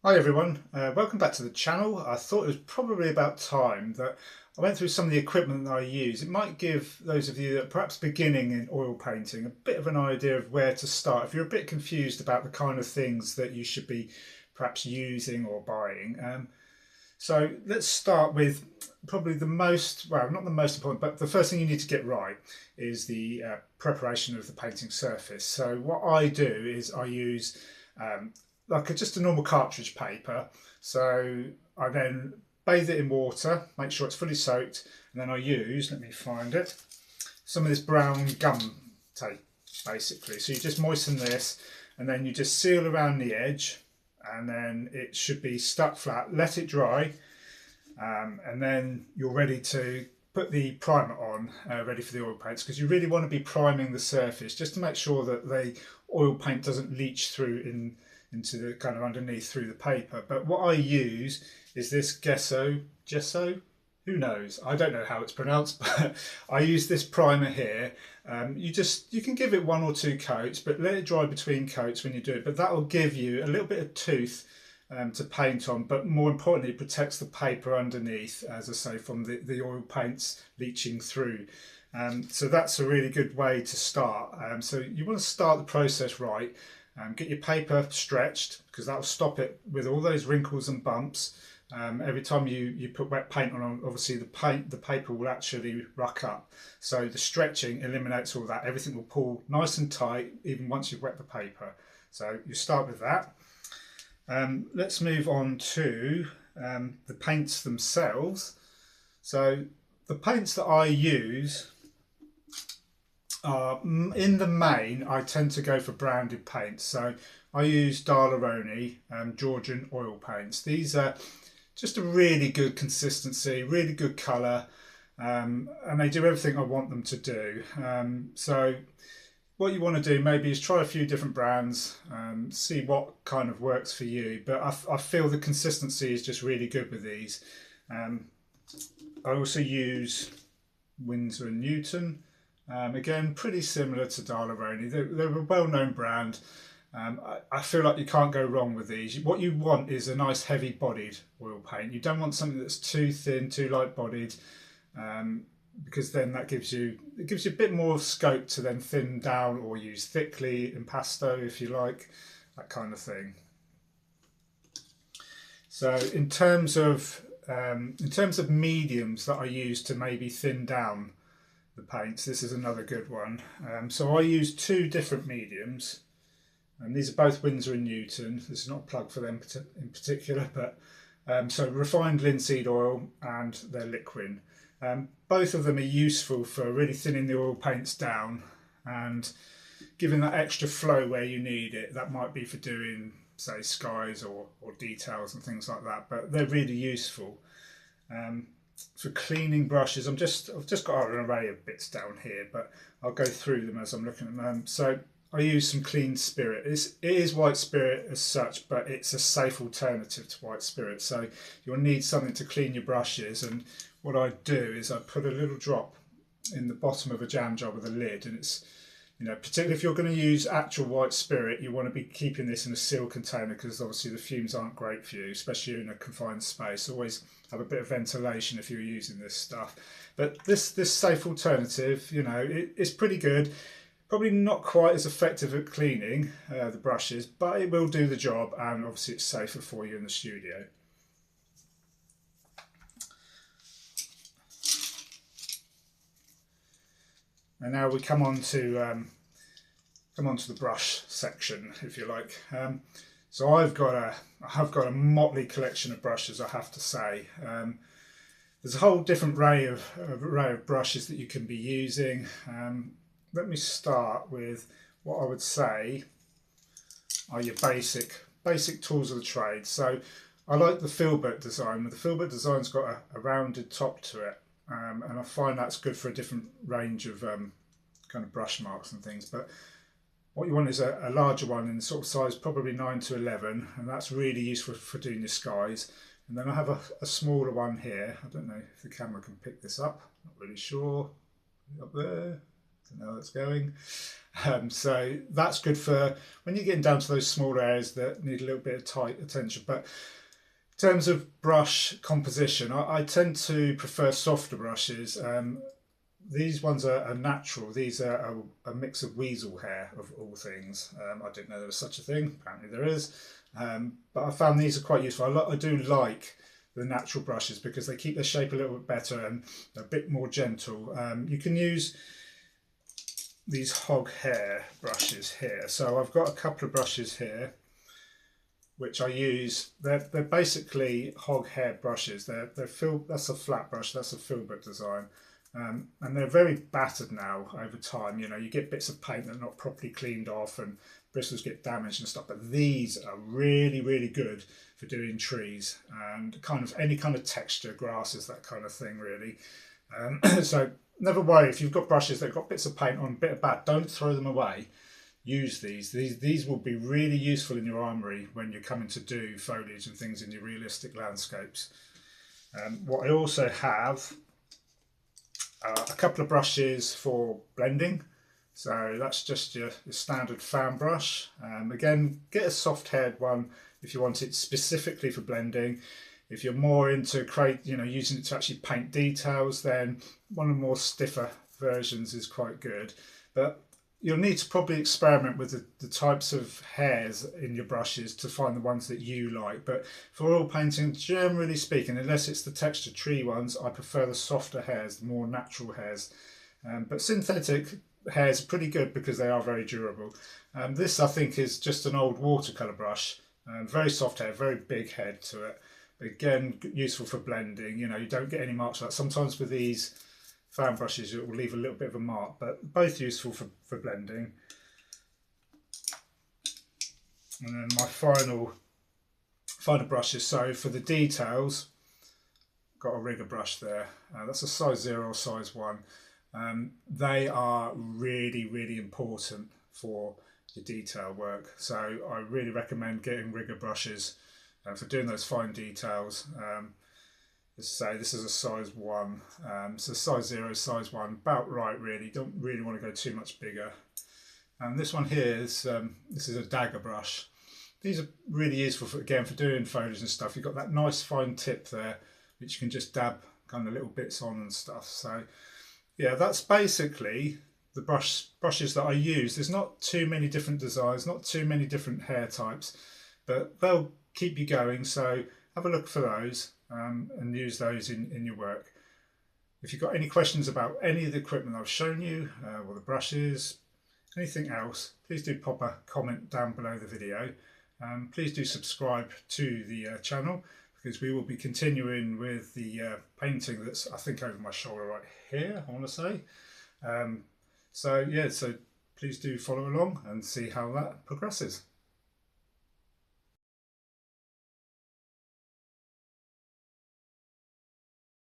Hi everyone, welcome back to the channel. I thought it was probably about time that I went through some of the equipment that I use. It might give those of you that are perhaps beginning in oil painting a bit of an idea of where to start if you're a bit confused about the kind of things that you should be perhaps using or buying. So let's start with probably the most, well, not the most important, but the first thing you need to get right is the preparation of the painting surface. So what I do is I use just a normal cartridge paper. So I then bathe it in water, make sure it's fully soaked, and then I use, let me find it, some of this brown gum tape basically. So you just moisten this and then you just seal around the edge and then it should be stuck flat, let it dry, and then you're ready to put the primer on, ready for the oil paints, because you really want to be priming the surface just to make sure that the oil paint doesn't leach through into the kind of underneath through the paper. But what I use is this gesso, who knows, I don't know how it's pronounced, but I use this primer here. You can give it one or two coats, but let it dry between coats when you do it, but that will give you a little bit of tooth to paint on, but more importantly it protects the paper underneath, as I say, from the oil paints leaching through. So that's a really good way to start. So you want to start the process right. Get your paper stretched, because that will stop it with all those wrinkles and bumps. Every time you put wet paint on, obviously the paper will actually ruck up. So the stretching eliminates all that. Everything will pull nice and tight even once you've wet the paper. So you start with that. Let's move on to the paints themselves. So the paints that I use in the main, I tend to go for branded paints. So I use Daler-Rowney Georgian oil paints. These are just a really good consistency, really good colour, and they do everything I want them to do. So what you want to do maybe is try a few different brands, see what kind of works for you. But I feel the consistency is just really good with these. I also use Winsor and Newton. Again, pretty similar to Daler-Rowney. They're a well-known brand. I feel like you can't go wrong with these. What you want is a nice heavy-bodied oil paint. You don't want something that's too thin, too light-bodied, because then that gives you a bit more scope to then thin down or use thickly impasto if you like, that kind of thing. So in terms of mediums that I use to maybe thin down the paints, this is another good one. So I use two different mediums, and these are both Winsor and Newton. This is not a plug for them in particular, but so refined linseed oil and their liquid. Both of them are useful for really thinning the oil paints down and giving that extra flow where you need it. That might be for doing, say, skies or details and things like that, but they're really useful. For cleaning brushes, I've just got an array of bits down here, but I'll go through them as I'm looking at them. So I use some clean spirit. It is white spirit as such, but it's a safe alternative to white spirit. So you'll need something to clean your brushes, and what I do is I put a little drop in the bottom of a jam jar with a lid, and it's, particularly if you're going to use actual white spirit, you want to be keeping this in a sealed container, because obviously the fumes aren't great for you, especially in a confined space. Always have a bit of ventilation if you're using this stuff. But this safe alternative, it's pretty good. Probably not quite as effective at cleaning the brushes, but it will do the job, and obviously it's safer for you in the studio. And now we come on to the brush section, if you like. So I have got a motley collection of brushes, I have to say. There's a whole different array of brushes that you can be using. Let me start with what I would say are your basic tools of the trade. So I like the Filbert design. The Filbert design's got a rounded top to it, and I find that's good for a different range of kind of brush marks and things. But what you want is a larger one in sort of size probably 9 to 11, and that's really useful for doing your skies. And then I have a smaller one here. I don't know if the camera can pick this up, not really sure. Up there. don't know how it's going. So that's good for when you're getting down to those smaller areas that need a little bit of tight attention. But in terms of brush composition, I tend to prefer softer brushes. These ones are natural. These are a mix of weasel hair, of all things. I didn't know there was such a thing. Apparently there is. But I found these are quite useful. I do like the natural brushes because they keep their shape a little bit better and a bit more gentle. You can use these hog hair brushes here. So I've got a couple of brushes here which I use. They're basically hog hair brushes. That's a flat brush, that's a filbert design. And they're very battered now over time. You know, you get bits of paint that are not properly cleaned off and bristles get damaged and stuff, but these are really, really good for doing trees and kind of any kind of texture, grasses, that kind of thing, really. So never worry if you've got brushes that have got bits of paint on, a bit of bat, don't throw them away. Use these. These will be really useful in your armoury when you're coming to do foliage and things in your realistic landscapes. What I also have a couple of brushes for blending. So that's just your standard fan brush. Again, get a soft haired one if you want it specifically for blending. If you're more into using it to actually paint details, then one of the more stiffer versions is quite good. But you'll need to probably experiment with the types of hairs in your brushes to find the ones that you like. But for oil painting, generally speaking, unless it's the textured tree ones, I prefer the softer hairs, the more natural hairs. But synthetic hairs are pretty good because they are very durable. This, I think, is just an old watercolour brush. Very soft hair, very big head to it. Again, useful for blending. You know, you don't get any marks like that. Sometimes with these fan brushes it will leave a little bit of a mark, but both useful for blending. And then my final brushes. So for the details, got a rigger brush there. That's a size 0 or size 1. They are really, really important for your detail work. So I really recommend getting rigger brushes for doing those fine details. Say this is a size 1, so size 0, size 1, about right really. Don't really want to go too much bigger. And this one here is this is a dagger brush. These are really useful for doing foliage and stuff. You've got that nice fine tip there which you can just dab kind of little bits on and stuff. So yeah, that's basically the brushes that I use. There's not too many different designs, not too many different hair types, but they'll keep you going. So have a look for those. And use those in your work. If you've got any questions about any of the equipment I've shown you, or the brushes, anything else, please do pop a comment down below the video. Please do subscribe to the channel because we will be continuing with the painting that's I think over my shoulder right here, I want to say. So please do follow along and see how that progresses.